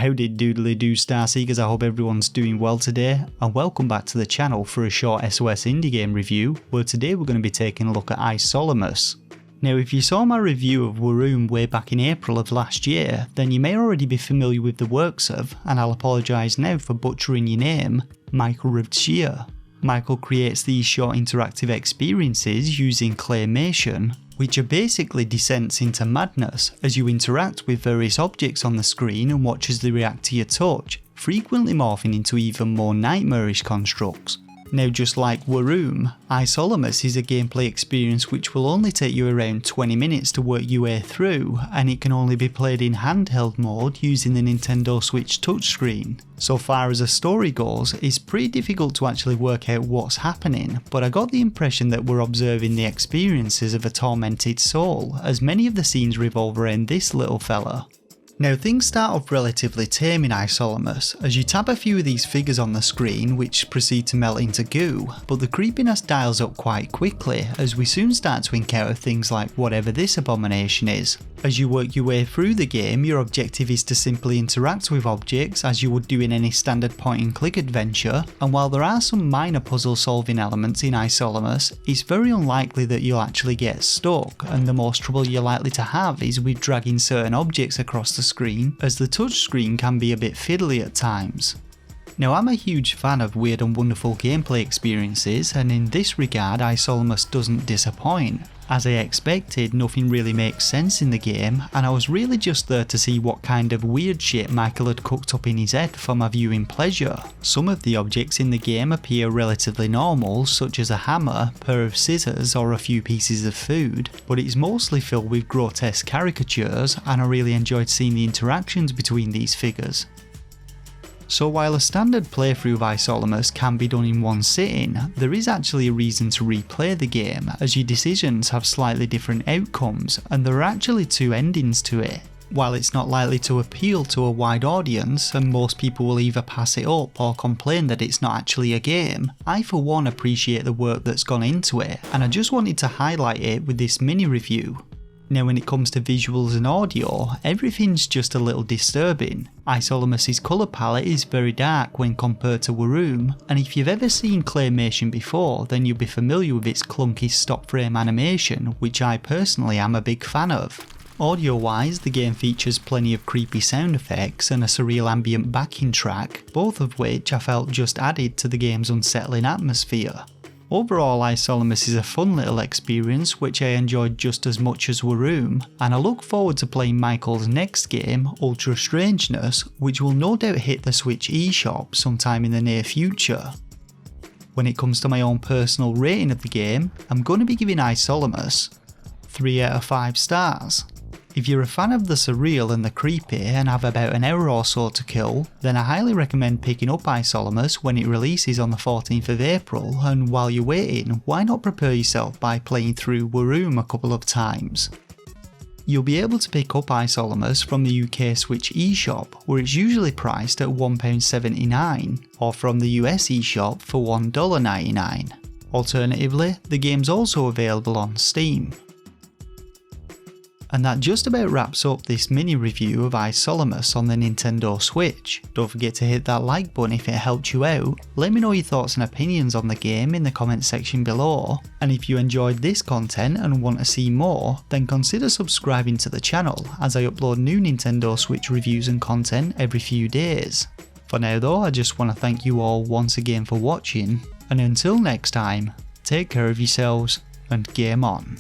Howdy doodly doo Star Seekers, I hope everyone's doing well today, and welcome back to the channel for a short SOS indie game review, where today we're going to be taking a look at Isolomus. Now if you saw my review of Waroom way back in April of last year, then you may already be familiar with the works of, and I'll apologise now for butchering your name, Michael Rfdshir. Michael creates these short interactive experiences using claymation, which are basically descents into madness as you interact with various objects on the screen and watch as they react to your touch, frequently morphing into even more nightmarish constructs. Now just like Waroom, Isolomus is a gameplay experience which will only take you around 20 minutes to work your way through, and it can only be played in handheld mode using the Nintendo Switch touchscreen. So far as the story goes, it's pretty difficult to actually work out what's happening, but I got the impression that we're observing the experiences of a tormented soul, as many of the scenes revolve around this little fella. Now things start off relatively tame in Isolomus, as you tap a few of these figures on the screen which proceed to melt into goo, but the creepiness dials up quite quickly as we soon start to encounter things like whatever this abomination is. As you work your way through the game, your objective is to simply interact with objects as you would do in any standard point and click adventure, and while there are some minor puzzle solving elements in Isolomus, it's very unlikely that you'll actually get stuck, and the most trouble you're likely to have is with dragging certain objects across the screen, as the touchscreen can be a bit fiddly at times. Now I'm a huge fan of weird and wonderful gameplay experiences, and in this regard Isolomus doesn't disappoint. As I expected, nothing really makes sense in the game, and I was really just there to see what kind of weird shit Michael had cooked up in his head for my viewing pleasure. Some of the objects in the game appear relatively normal, such as a hammer, pair of scissors or a few pieces of food, but it's mostly filled with grotesque caricatures, and I really enjoyed seeing the interactions between these figures. So while a standard playthrough of Isolomus can be done in one sitting, there is actually a reason to replay the game, as your decisions have slightly different outcomes, and there are actually two endings to it. While it's not likely to appeal to a wide audience, and most people will either pass it up or complain that it's not actually a game, I for one appreciate the work that's gone into it, and I just wanted to highlight it with this mini review. Now when it comes to visuals and audio, everything's just a little disturbing. Isolomus' colour palette is very dark when compared to Waroom, and if you've ever seen claymation before, then you'll be familiar with its clunky stop frame animation, which I personally am a big fan of. Audio wise, the game features plenty of creepy sound effects and a surreal ambient backing track, both of which I felt just added to the game's unsettling atmosphere. Overall, Isolomus is a fun little experience which I enjoyed just as much as Waroom, and I look forward to playing Michael's next game, Ultra Strangeness, which will no doubt hit the Switch eShop sometime in the near future. When it comes to my own personal rating of the game, I'm going to be giving Isolomus 3 out of 5 stars. If you're a fan of the surreal and the creepy and have about an hour or so to kill, then I highly recommend picking up Isolomus when it releases on the 14th of April, and while you're waiting, why not prepare yourself by playing through Waroom a couple of times. You'll be able to pick up Isolomus from the UK Switch eShop, where it's usually priced at £1.79, or from the US eShop for $1.99. Alternatively, the game's also available on Steam. And that just about wraps up this mini review of Isolomus on the Nintendo Switch. Don't forget to hit that like button if it helped you out, let me know your thoughts and opinions on the game in the comment section below, and if you enjoyed this content and want to see more, then consider subscribing to the channel as I upload new Nintendo Switch reviews and content every few days. For now though, I just want to thank you all once again for watching, and until next time, take care of yourselves and game on.